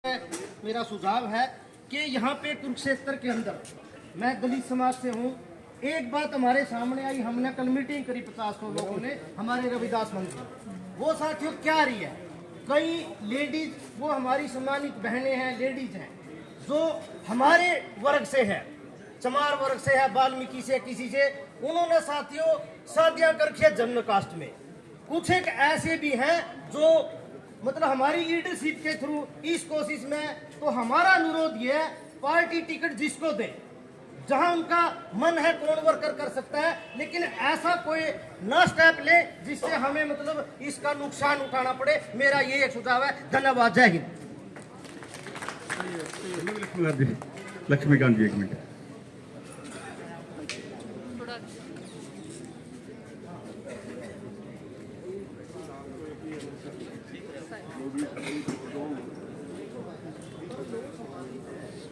मेरा सुझाव है कि यहाँ पे कुरुक्षेत्र के अंदर मैं दलित समाज से हूँ। एक बात हमारे सामने आई, हमने कल मीटिंग करी 50 लोगों ने हमारे रविदास मंदिर। वो साथियों क्या आ रही है, कई लेडीज वो हमारी सम्मानित बहनें हैं, लेडीज हैं जो हमारे वर्ग से है, चमार वर्ग से है, वाल्मीकि से, किसी से, उन्होंने साथियों शादियां कर रखी है जन्म कास्ट में। कुछ एक ऐसे भी हैं जो मतलब हमारी लीडरशिप के थ्रू इस कोशिश में, तो हमारा अनुरोध ये है पार्टी टिकट जिसको दे, जहां उनका मन है कौन वर्कर कर सकता है, लेकिन ऐसा कोई न स्टेप ले जिससे हमें मतलब इसका नुकसान उठाना पड़े। मेरा ये एक सुझाव है। धन्यवाद। जय हिंद। लक्ष्मीकांत जी, एक मिनट।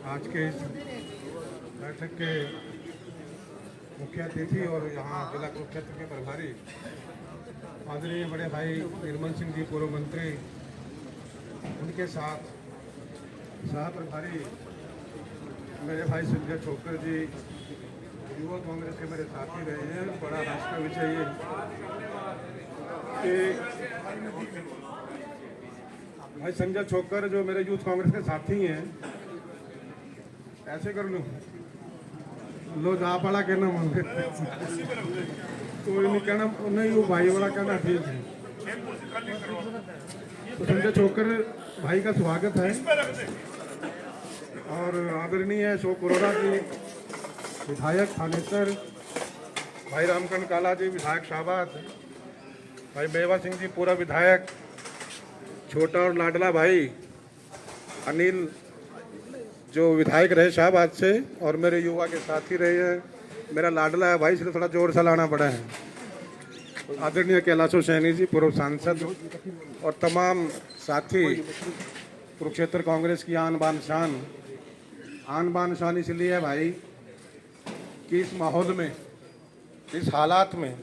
आज के इस बैठक के मुख्य अतिथि और यहाँ जिला कुरुक्षेत्र के प्रभारी आदरणीय बड़े भाई निर्मल सिंह जी, पूर्व मंत्री, उनके साथ सह प्रभारी मेरे भाई संजय छोकर जी, युवा कांग्रेस के मेरे साथी रहे हैं। बड़ा राष्ट्र विषय ये कि भाई संजय छोकर जो मेरे यूथ कांग्रेस के साथी हैं, ऐसे कर लूँ लो जा पड़ा कहना मांगे कोई नहीं कहना नहीं, वो भाई वाला कहना ठीक है। तो संजय छोकर भाई का स्वागत है। और आदरणीय अशोक अरोड़ा जी विधायक थानेसर, भाई रामकंड काला जी विधायक शाहबाद, भाई मेवा सिंह जी पूरा विधायक, छोटा और लाडला भाई अनिल जो विधायक रहे शाहबाद से और मेरे युवा के साथी रहे हैं। मेरा लाडला है भाई, इसलिए थोड़ा जोर से लाना पड़ा है। आदरणीय कैलाशो सैनी जी पूर्व सांसद और तमाम साथी, कुरुक्षेत्र कांग्रेस की आन बान शान इसलिए है भाई कि इस माहौल में, इस हालात में,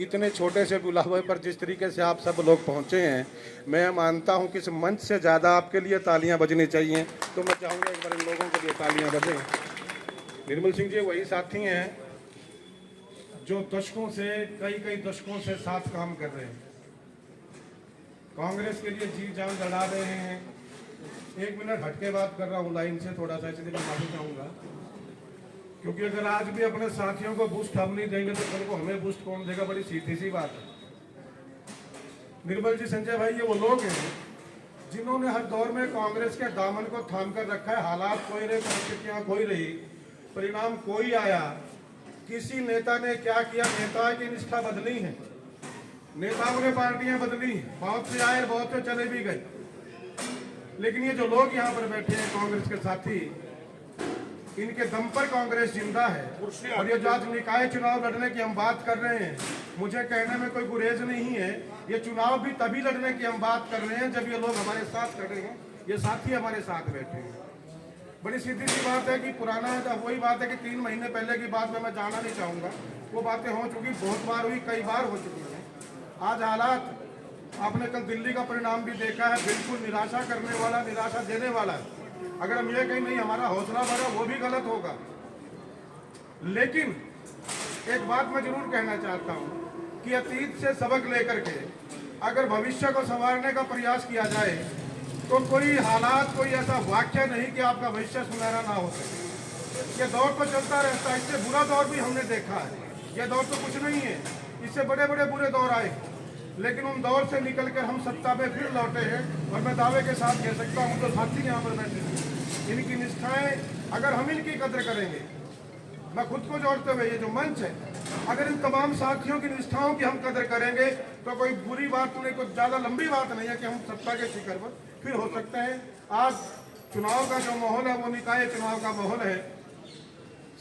इतने छोटे से बुलावे पर जिस तरीके से आप सब लोग पहुंचे हैं, मैं मानता हूं कि इस मंच से ज़्यादा आपके लिए तालियां बजनी चाहिए। तो मैं चाहूँगा एक बार इन लोगों के लिए तालियां बजें। निर्मल सिंह जी वही साथी हैं जो दशकों से, कई दशकों से साथ काम कर रहे हैं, कांग्रेस के लिए जी जान लड़ा रहे हैं। एक मिनट हटके बात कर रहा हूँ लाइन से थोड़ा सा, इसलिए मैं माफी चाहूँगा, क्योंकि अगर आज भी अपने साथियों को बूस्ट हम नहीं देंगे तो कल को हमें बूस्ट कौन देगा? बड़ी सीधी सी बात है। निर्मल जी, संजय भाई, ये वो लोग हैं जिन्होंने हर दौर में कांग्रेस के दामन को थाम कर रखा है। हालात कोई रहे, परिस्थितियां कोई रही, परिणाम कोई आया, किसी नेता ने क्या किया, नेता की निष्ठा बदली है, नेताओं ने पार्टियां बदली, बहुत से आए, बहुत से चले भी गए, लेकिन ये जो लोग यहाँ पर बैठे हैं कांग्रेस के साथी, इनके दम पर कांग्रेस जिंदा है। और ये जो आज निकाय चुनाव लड़ने की हम बात कर रहे हैं, मुझे कहने में कोई गुरेज नहीं है। ये चुनाव भी तभी लड़ने की हम बात कर रहे हैं जब ये लोग हमारे साथ खड़े हैं, ये साथी हमारे साथ बैठे हैं। बड़ी सीधी सी बात है कि पुराना वही बात है कि 3 महीने पहले की बात में मैं जाना नहीं चाहूँगा, वो बातें हो चुकी, बहुत बार हुई, कई बार हो चुकी है। आज हालात आपने कल दिल्ली का परिणाम भी देखा है, बिल्कुल निराशा करने वाला, निराशा देने वाला है। अगर हम ये कहीं नहीं हमारा हौसला बढ़ा, वो भी गलत होगा। लेकिन एक बात मैं जरूर कहना चाहता हूँ कि अतीत से सबक लेकर के अगर भविष्य को संवारने का प्रयास किया जाए तो कोई हालात, कोई ऐसा वाक्य नहीं कि आपका भविष्य सुनहरा ना हो सके। ये दौर तो चलता रहता है, इससे बुरा दौर भी हमने देखा है। ये दौर तो कुछ नहीं है, इससे बड़े बड़े बुरे दौर आए, लेकिन उन दौर से निकलकर हम सत्ता पे फिर लौटे हैं। और मैं दावे के साथ कह सकता हूँ, तो साथी यहाँ पर बैठे हैं, इनकी निष्ठाएं, अगर हम इनकी कदर करेंगे, मैं खुद को जोड़ते हुए ये जो मंच है, अगर इन तमाम साथियों की निष्ठाओं की हम कदर करेंगे तो कोई बुरी बात नहीं, कोई ज़्यादा लंबी बात नहीं है कि हम सत्ता के शिखर पर फिर हो सकते हैं। आज चुनाव का जो माहौल है वो निकाय चुनाव का माहौल है।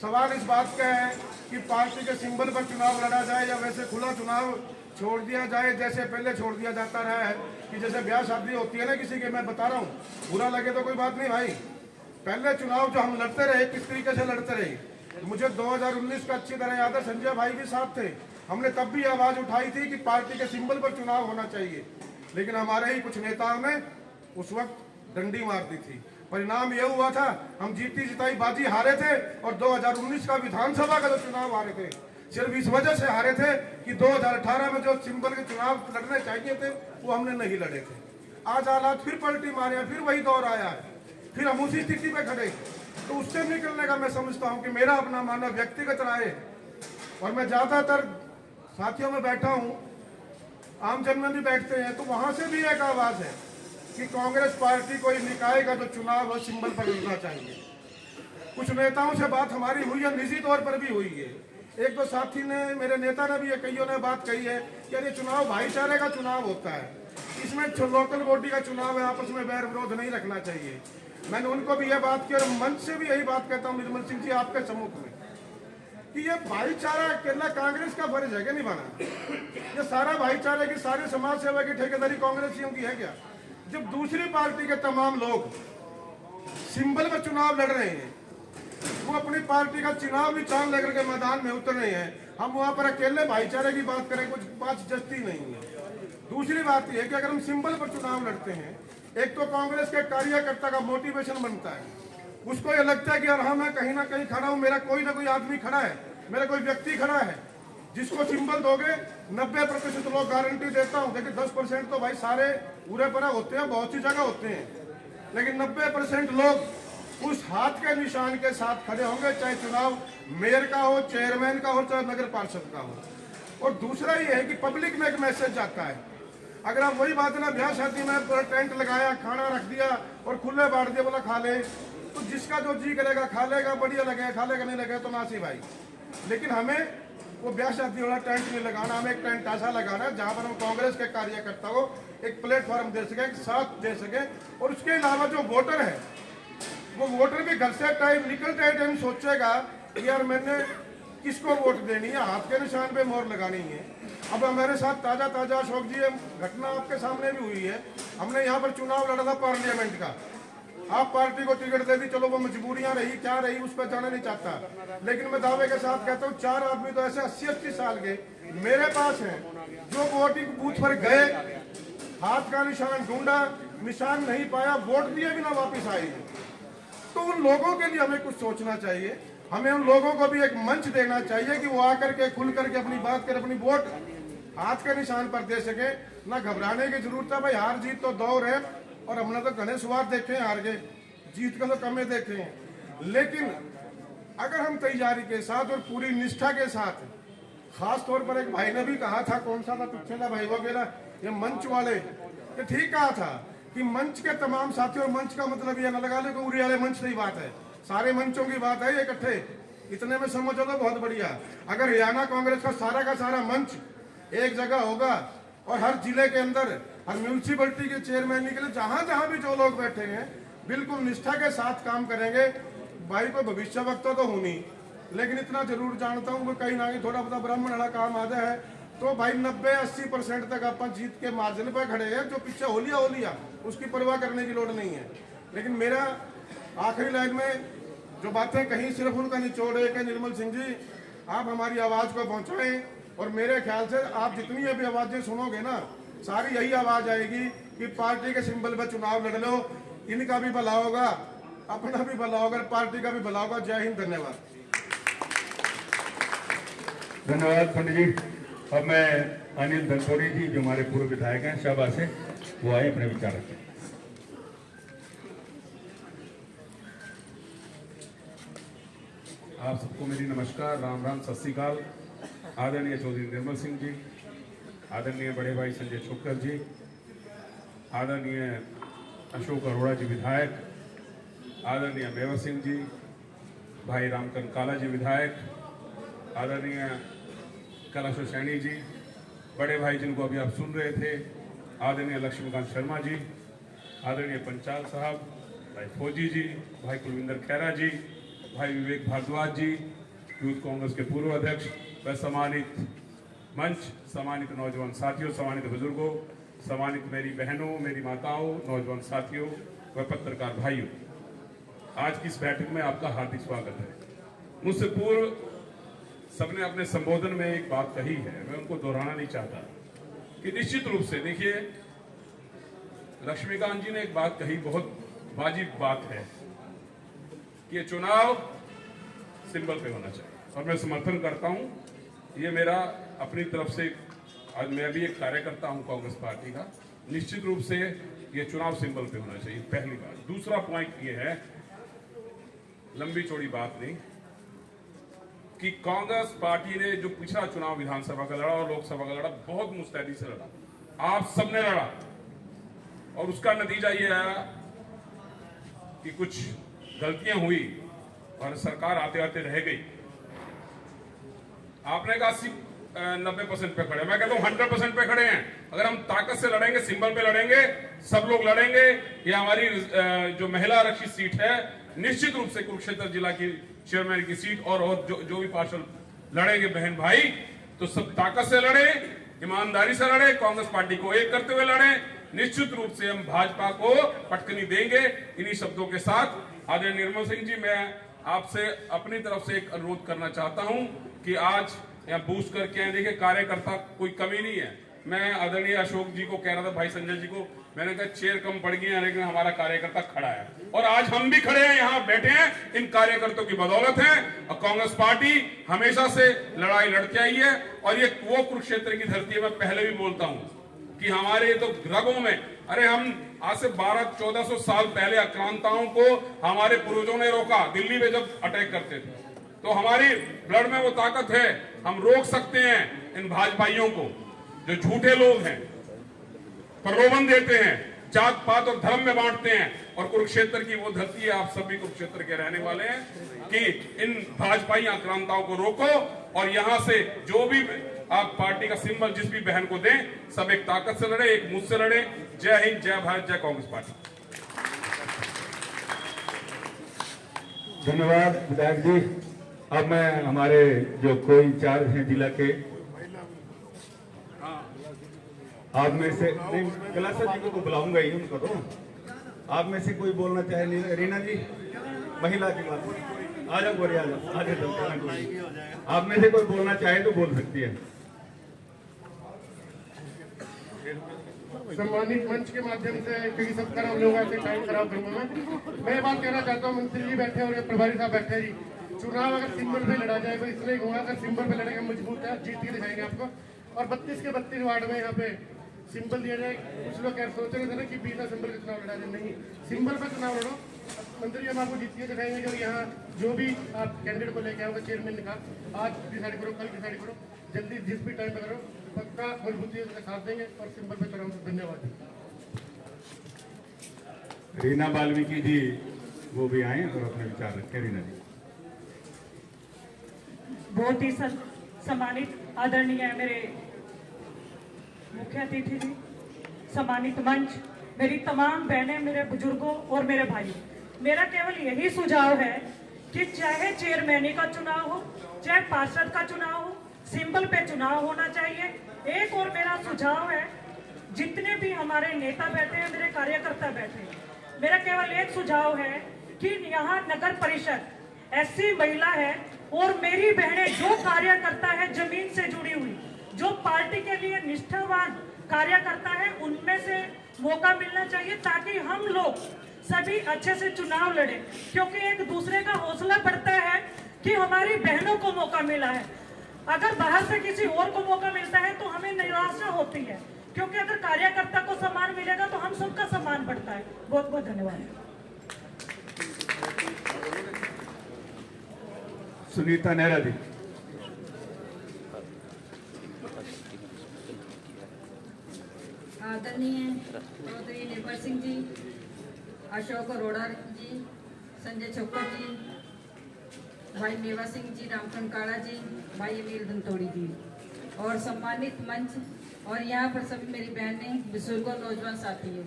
सवाल इस बात का है कि पार्टी के सिंबल पर चुनाव लड़ा जाए या वैसे खुला चुनाव छोड़ दिया जाए जैसे पहले छोड़ दिया जाता रहा है, कि जैसे ब्याह शादी होती है ना किसी के, मैं बता रहा हूँ, बुरा लगे तो कोई बात नहीं भाई, पहले चुनाव जो हम लड़ते रहे किस तरीके से लड़ते रहे, मुझे 2019 का अच्छी तरह याद है, संजय भाई भी साथ थे। हमने तब भी आवाज उठाई थी कि पार्टी के सिंबल पर चुनाव होना चाहिए, लेकिन हमारे ही कुछ नेताओं ने उस वक्त डंडी मार दी थी। परिणाम यह हुआ था, हम जीती जिताई बाजी हारे थे और 2019 का विधानसभा का जो चुनाव हारे थे सिर्फ इस वजह से हारे थे कि 2018 में जो सिंबल के चुनाव लड़ने चाहिए थे वो हमने नहीं लड़े थे। आज हालात फिर पलटी मारे हैं, फिर वही दौर आया है, फिर हम उसी स्थिति पे खड़े। तो उससे निकलने का मैं समझता हूं कि मेरा अपना मानना व्यक्तिगत राय है और मैं ज्यादातर साथियों में बैठा हूं, आम जन में भी बैठते हैं, तो वहां से भी एक आवाज है कि कांग्रेस पार्टी को निकाय का जो चुनाव है सिंबल पर लड़ना चाहिए। कुछ नेताओं से बात हमारी हुई है, निजी तौर पर भी हुई है। एक दो साथी ने, मेरे नेता ने भी ये कईयों ने बात कही है कि अरे चुनाव भाईचारे का चुनाव होता है, इसमें लोकल बॉडी का चुनाव है, आपस में बैर विरोध नहीं रखना चाहिए। मैंने उनको भी यह बात की और मंच से भी यही बात कहता हूँ निर्मल सिंह जी आपके सम्मुख में कि ये भाईचारा अकेला कांग्रेस का फर्ज है क्या निभाना? ये सारा भाईचारे की, सारी समाज सेवा की ठेकेदारी कांग्रेसियों की है क्या? जब दूसरी पार्टी के तमाम लोग सिंबल में चुनाव लड़ रहे हैं, वो अपनी पार्टी का चुनाव भी चांद लेकर के मैदान में उतर रहे हैं, हम वहां पर अकेले भाईचारे की बात करें, कुछ बात जचती नहीं है। दूसरी बात यह है कि अगर हम सिंबल पर चुनाव लड़ते हैं, एक तो कांग्रेस के कार्यकर्ता का मोटिवेशन बनता है, उसको ये लगता है कि यार हाँ मैं कहीं ना कहीं खड़ा हूं, मेरा कोई ना कोई आदमी खड़ा है, मेरा कोई व्यक्ति खड़ा है, जिसको सिंबल दोगे 90% लोग गारंटी देता हूं। देखिए 10% तो भाई सारे पूरे पर होते हैं, बहुत सी जगह होते हैं, लेकिन 90% लोग उस हाथ के निशान के साथ खड़े होंगे, चाहे चुनाव मेयर का हो, चेयरमैन का हो, चाहे नगर पार्षद का हो। और दूसरा ये है कि पब्लिक में एक मैसेज जाता है। अगर आप वही बात है ना, ब्याह शादी में पूरा टेंट लगाया, खाना रख दिया और खुले बांट दिया, बोला खा ले, तो जिसका जो जी करेगा खा लेगा, बढ़िया लगेगा, खा लेगा, नहीं लगेगा तो नासी भाई। लेकिन हमें वो ब्याह शादी वाला टेंट नहीं लगाना, हमें एक टेंट ऐसा लगाना है जहां पर हम कांग्रेस के कार्यकर्ता को एक प्लेटफॉर्म दे सके, एक साथ दे सके। और उसके अलावा जो वोटर है, वो वोटर भी घर से टाइम निकलते टाइम सोचेगा कि यार मैंने किसको वोट देनी है, हाथ के निशान पे मोहर लगानी है। अब हमारे साथ ताजा अशोक जी घटना आपके सामने भी हुई है, हमने यहाँ पर चुनाव लड़ा था पार्लियामेंट का, आप पार्टी को टिकट दे दी, चलो वो मजबूरियां रही क्या रही उस पर जाना नहीं चाहता, लेकिन मैं दावे के साथ कहता हूँ 4 आदमी तो ऐसे 80-80 साल के मेरे पास हैं जो वोटिंग बूथ पर गए, हाथ का निशान ढूंढा, निशान नहीं पाया, वोट दिए बिना वापिस आए। तो उन लोगों के लिए हमें कुछ सोचना चाहिए, हमें उन लोगों को भी एक मंच देना चाहिए कि वो आकर के खुल करके अपनी बात कर, अपनी वोट हाथ के निशान पर दे सके। ना घबराने की जरूरत है भाई, हार जीत तो दौर है और हमने तो घने स्वाद देखे हैं, हार गए, जीत का तो कमे देखे हैं। लेकिन अगर हम तैयारी के साथ और पूरी निष्ठा के साथ, खास तौर पर एक भाई ने भी कहा था, कौन सा था पीछे का भाई वगैरह, ये मंच वाले, ये ठीक कहा था कि मंच के तमाम साथियों, मंच का मतलब ये न लगा ले उरी वाले मंच नहीं बात है, सारे मंचों की बात है, ये इकट्ठे इतने में समझो तो बहुत बढ़िया। अगर हरियाणा कांग्रेस का सारा मंच एक जगह होगा और हर जिले के अंदर, हर म्यूनिसिपैलिटी के चेयरमैन के लिए जहां भी जो लोग बैठे हैं बिल्कुल निष्ठा के साथ काम करेंगे। भाई कोई भविष्य वक्ता तो हूं नहीं, लेकिन इतना जरूर जानता हूं कि कहीं ना कहीं थोड़ा बहुत ब्राह्मण वाला काम आ जाए तो भाई 90-80% तक अपन जीत के मार्जिन पर खड़े हैं। जो पीछे होलिया उसकी परवाह करने की लोड़ नहीं है। लेकिन मेरा आखिरी लाइन में जो बातें कहीं सिर्फ उनका निचोड़ है कि निर्मल सिंह जी आप हमारी आवाज को पहुंचाएं, और मेरे ख्याल से आप जितनी ये भी आवाजें सुनोगे ना, सारी यही आवाज आएगी कि पार्टी के सिंबल पर चुनाव लड़ लो, इनका भी भला होगा, अपना भी भला होगा, पार्टी का भी भला होगा। जय हिंद, धन्यवाद। धन्यवाद पंडित जी। अब मैं अनिल धनखोरी जी जो हमारे पूर्व विधायक हैं शाहबाद से, वो आए अपने विचार रखें। आप सबको मेरी नमस्कार, राम राम, सत श्री अकाल। आदरणीय चौधरी निर्मल सिंह जी, आदरणीय बड़े भाई संजय छोकर जी, आदरणीय अशोक अरोड़ा जी विधायक, आदरणीय मेवा सिंह जी, भाई रामकरण काला जी विधायक, आदरणीय कैलाश सैनी जी, बड़े भाई जिनको अभी आप सुन रहे थे, आदरणीय लक्ष्मीकांत शर्मा जी, आदरणीय पंचाल साहब, भाई फौजी जी, भाई कुलविंदर खैरा जी, भाई विवेक भारद्वाज जी, यूथ कांग्रेस के पूर्व अध्यक्ष, व सम्मानित मंच, सम्मानित नौजवान साथियों, सम्मानित बुजुर्गों, सम्मानित मेरी बहनों, मेरी माताओं, नौजवान साथियों व पत्रकार भाइयों, आज की इस बैठक में आपका हार्दिक स्वागत है। मुझसे पूर्व सबने अपने संबोधन में एक बात कही है, मैं उनको दोहराना नहीं चाहता कि निश्चित रूप से देखिए, लक्ष्मीकांत जी ने एक बात कही बहुत वाजिब बात है कि ये चुनाव सिंबल पे होना चाहिए और मैं समर्थन करता हूं। ये मेरा अपनी तरफ से, आज मैं भी एक कार्यकर्ता हूं कांग्रेस पार्टी का, निश्चित रूप से ये चुनाव सिंबल पे होना चाहिए, पहली बात। दूसरा पॉइंट ये है, लंबी चौड़ी बात नहीं, कि कांग्रेस पार्टी ने जो पिछला चुनाव विधानसभा का लड़ा और लोकसभा का लड़ा, बहुत मुस्तैदी से लड़ा, आप सबने लड़ा, और उसका नतीजा ये आया कि कुछ गलतियां हुई और सरकार आते आते रह गई। आपने कहा 80-90% पे खड़े, मैं कहता हूं 100% पे खड़े हैं। अगर हम ताकत से लड़ेंगे, सिंबल पे लड़ेंगे, सब लोग लड़ेंगे, ये हमारी जो महिला आरक्षित सीट है, निश्चित रूप से कुरुक्षेत्र जिला की चेयरमैन की सीट और जो भी पार्षद लड़ेंगे बहन भाई, तो सब ताकत से लड़े, ईमानदारी से लड़े, कांग्रेस पार्टी को एक करते हुए लड़े। निश्चित रूप से हम भाजपा को पटकनी देंगे। इन्हीं शब्दों के साथ आदरणीय निर्मल सिंह जी, मैं आपसे अपनी तरफ से एक अनुरोध करना चाहता हूं कि आज यहाँ बूस्ट करके आए। देखिए, कार्यकर्ता कोई कमी नहीं है। मैं आदरणीय अशोक जी को कह रहा था, भाई संजय जी को, मैंने कहा चेयर कम पड़ गई है, लेकिन हमारा कार्यकर्ता खड़ा है और आज हम भी खड़े हैं, यहाँ बैठे हैं, इन कार्यकर्ताओं की बदौलत है। और कांग्रेस पार्टी हमेशा से लड़ाई लड़ती आई है और ये वो कुरुक्षेत्र की धरती है। मैं पहले भी बोलता हूं कि हमारे तो रगों में, अरे हम आज से 1200-1400 साल पहले आक्रांताओं को हमारे पूर्वजों ने रोका, दिल्ली में जब अटैक करते थे, तो हमारी ब्लड में वो ताकत है, हम रोक सकते हैं इन भाजपाइयों को जो झूठे लोग हैं, प्रलोभन देते हैं, जात पात और धर्म में बांटते हैं। और कुरुक्षेत्र की वो धरती है, आप सभी कुरुक्षेत्र के रहने वाले हैं, कि इन भाजपाई आक्रांताओं को रोको और यहां से जो भी आप पार्टी का सिंबल जिस भी बहन को दें, सब एक ताकत से लड़े, एक मुझसे लड़े। जय हिंद, जय भारत, जय कांग्रेस पार्टी। धन्यवाद विधायक जी। अब मैं हमारे जो कोई इंचार्ज हैं जिला के, आप में से कलासा जी को बुलाऊंगा ही, उनको तो आप में से कोई बोलना चाहे? रीना जी, महिला की बात, आ जाओ गोरे, आ जाओ, आ जाओ। आप में से कोई बोलना चाहे तो बोल सकती है। सम्मानित मंच के माध्यम से, क्योंकि सब खराब लोग ऐसे टाइम खराब करूंगा मैं बात कहना चाहता हूँ। मंत्री जी बैठे और प्रभारी साहब बैठे जी। चुनाव अगर सिंबल पे लड़ा जाए तो इसलिए हुआ, अगर सिंबल पे लड़ेंगे मजबूत है, जीत के दिखाएंगे आपको। और 32 के 32 वार्ड में यहाँ पे सिंबल दिया जाए। कुछ लोग सोच रहे थे ना कि बिना सिंबल का चुनाव लड़ा जाए, नहीं, सिंबल पर चुनाव लड़ो। मंत्री हम आपको जीत के दिखाएंगे। और यहाँ जो भी आप कैंडिडेट को लेके आओगे, चेयरमैन ने कहा आज डिसाइड करो, कल डिसाइड करो, जल्दी जिस भी टाइम पे करो, पक्का मजबूती से साथ देंगे और सिंबल पे चुनाव। धन्यवाद। रीना वाल्मीकि जी वो भी आए और अपने विचार रखें। रीना जी, बहुत ही सम्मानित आदरणीय मेरे मुख्य अतिथि जी, सम्मानित मंच, मेरी तमाम बहनें, मेरे बुजुर्गों और मेरे भाई, मेरा केवल यही सुझाव है कि चाहे चेयरमैनी का चुनाव हो, चाहे पार्षद का चुनाव हो, सिंबल पे चुनाव होना चाहिए। एक और मेरा सुझाव है, जितने भी हमारे नेता बैठे हैं, मेरे कार्यकर्ता बैठे हैं, मेरा केवल एक सुझाव है कि यहाँ नगर परिषद ऐसी महिला है और मेरी बहनें जो कार्यकर्ता है, जमीन से जुड़ी हुई, जो पार्टी के लिए निष्ठावान कार्यकर्ता है, उनमें से मौका मिलना चाहिए ताकि हम लोग सभी अच्छे से चुनाव लड़े। क्योंकि एक दूसरे का हौसला बढ़ता है कि हमारी बहनों को मौका मिला है। अगर बाहर से किसी और को मौका मिलता है तो हमें निराशा होती है, क्योंकि अगर कार्यकर्ता को सम्मान मिलेगा तो हम सबका सम्मान बढ़ता है। बहुत बहुत धन्यवाद। सुनीता नेहरा जी। आदरणीय चौधरी निर्मल सिंह जी, अशोक अरोड़ा जी, संजय छोकर जी, भाई मेवा सिंह जी, रामचंद्र काड़ा जी, भाई अमीर धनतोड़ी जी, और सम्मानित मंच और यहाँ पर सभी मेरी बहनें, बुजुर्गों, नौजवान साथी है।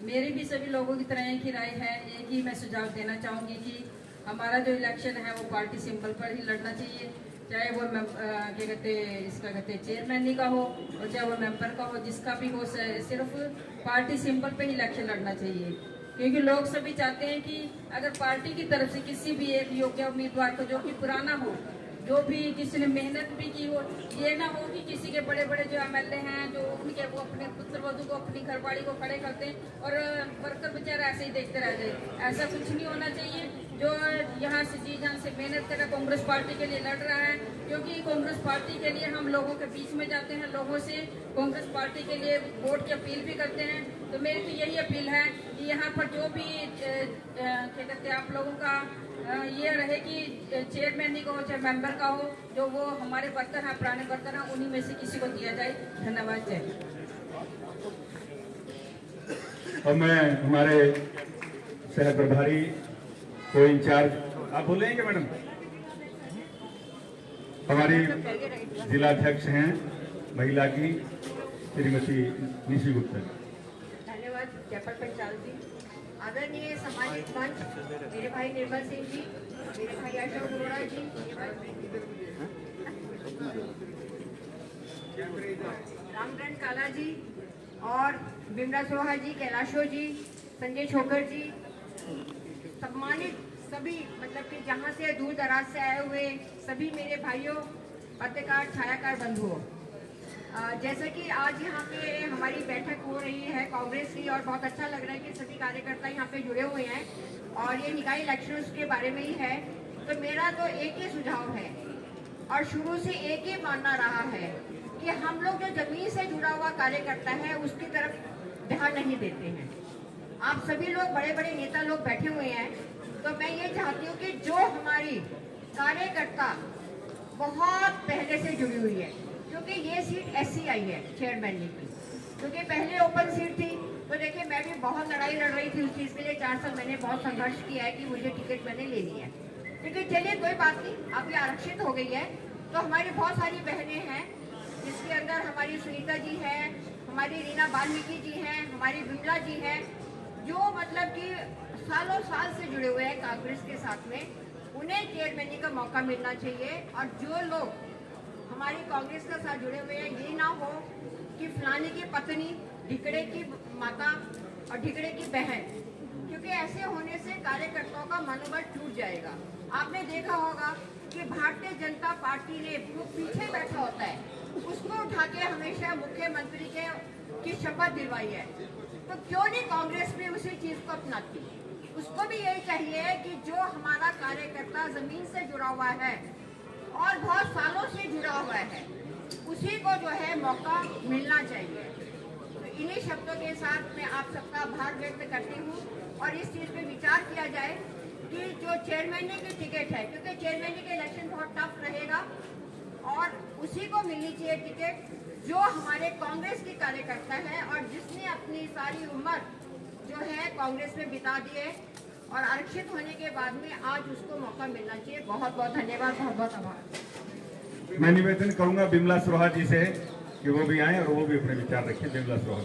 मेरी भी सभी लोगों की तरह एक ही राय है। एक ही मैं सुझाव देना चाहूँगी कि हमारा जो इलेक्शन है वो पार्टी सिंबल पर ही लड़ना चाहिए, चाहे वो क्या कहते इसका कहते चेयरमैन का हो और चाहे वो मेंबर का हो, जिसका भी हो, सिर्फ पार्टी सिंबल पे ही इलेक्शन लड़ना चाहिए। क्योंकि लोग सभी चाहते हैं कि अगर पार्टी की तरफ से किसी भी एक योग्य उम्मीदवार को, जो कि पुराना हो, जो भी किसी ने मेहनत भी की हो, ये ना हो कि किसी के बड़े बड़े जो एमएलए हैं जो उनके वो अपने पुत्र वधू को अपनी घरवाली को खड़े करते हैं और वर्कर बेचारा ऐसे ही देखते रह जाए। ऐसा कुछ नहीं होना चाहिए। जो यहाँ से जी जान से मेहनत कर कांग्रेस पार्टी के लिए लड़ रहा है, क्योंकि कांग्रेस पार्टी के लिए हम लोगों के बीच में जाते हैं, लोगों से कांग्रेस पार्टी के लिए वोट की अपील भी करते हैं। तो मेरी तो यही अपील है कि यहाँ पर जो भी क्या कहते हैं आप लोगों का ये रहे कि चेयरमैन ही का हो चाहे मेंबर का हो, जो वो हमारे वर्कर हैं, पुराने वर्कर हैं, उन्हीं में से किसी को दिया जाए। धन्यवाद। जय। और मैं हमारे शहर प्रभारी को इंचार्ज आप बोलेंगे मैडम, हमारी जिला अध्यक्ष हैं महिला की श्रीमती निशी गुप्ता। धन्यवाद जयपाल पंचाल जी। आदरणीय सामाजिक मंच मेरे भाई निर्मल सिंह जी, मेरे भाई अशोक अरोड़ा जी, रामकरण काला जी और बिमला सोहा जी, कैलाशो जी, संजय छोकर जी, सम्मानित सभी मतलब कि जहाँ से दूर दराज से आए हुए सभी मेरे भाइयों, पत्रकार, छायाकार बंधुओं, जैसा कि आज यहाँ पे हमारी बैठक हो रही है कांग्रेस की और बहुत अच्छा लग रहा है कि सभी कार्यकर्ता यहाँ पे जुड़े हुए हैं और ये निकाय इलेक्शंस के बारे में ही है। तो मेरा तो एक ही सुझाव है और शुरू से एक ही मानना रहा है कि हम लोग जो जमीन से जुड़ा हुआ कार्यकर्ता है उसकी तरफ ध्यान नहीं देते हैं। आप सभी लोग बड़े बड़े नेता लोग बैठे हुए हैं, तो मैं ये चाहती हूँ कि जो हमारी कार्यकर्ता बहुत पहले से जुड़ी हुई है, क्योंकि ये सीट SCI है चेयरमैन की, क्योंकि पहले ओपन सीट थी। तो देखिए मैं भी बहुत लड़ाई लड़ रही थी उस चीज़ के लिए, 4 साल मैंने बहुत संघर्ष किया है कि मुझे टिकट मैंने लेनी है। लेकिन चलिए कोई बात नहीं, अब ये आरक्षित हो गई है। तो हमारी बहुत सारी बहनें हैं जिसके अंदर हमारी सुनीता जी हैं, हमारी रीना वाल्मीकि जी हैं, हमारी बिमला जी हैं, जो मतलब कि सालों साल से जुड़े हुए हैं कांग्रेस के साथ में, उन्हें चेयरमैनी का मौका मिलना चाहिए। और जो लोग हमारी कांग्रेस के साथ जुड़े हुए हैं, ये ना हो कि फलाने की पत्नी, ढिकड़े की माता और ढिकड़े की बहन, क्योंकि ऐसे होने से कार्यकर्ताओं का मनोबल टूट जाएगा। आपने देखा होगा कि भारतीय जनता पार्टी ने जो पीछे बैठा होता है उसको उठा के हमेशा मुख्यमंत्री की शपथ दिलवाई है। तो क्यों नहीं कांग्रेस भी उसी चीज को अपनाती? उसको भी यही चाहिए कि जो हमारा कार्यकर्ता जमीन से जुड़ा हुआ है और बहुत सालों से जुड़ा हुआ है, उसी को जो है मौका मिलना चाहिए। तो इन्हीं शब्दों के साथ मैं आप सबका आभार व्यक्त करती हूँ और इस चीज़ पे विचार किया जाए कि जो चेयरमैनी की टिकट है, क्योंकि चेयरमैनी का इलेक्शन बहुत टफ रहेगा और उसी को मिलनी चाहिए टिकट जो हमारे कांग्रेस की कार्यकर्ता है और जिसने अपनी सारी उम्र जो है कांग्रेस में बिता दी है और आरक्षित होने के बाद में आज उसको मौका मिलना चाहिए। बहुत बहुत धन्यवाद, बहुत बहुत आभार। मैं निवेदन करूंगा बिमला सोहा जी से कि वो भी आए और वो भी अपने विचार रखें। बिमला सोहा।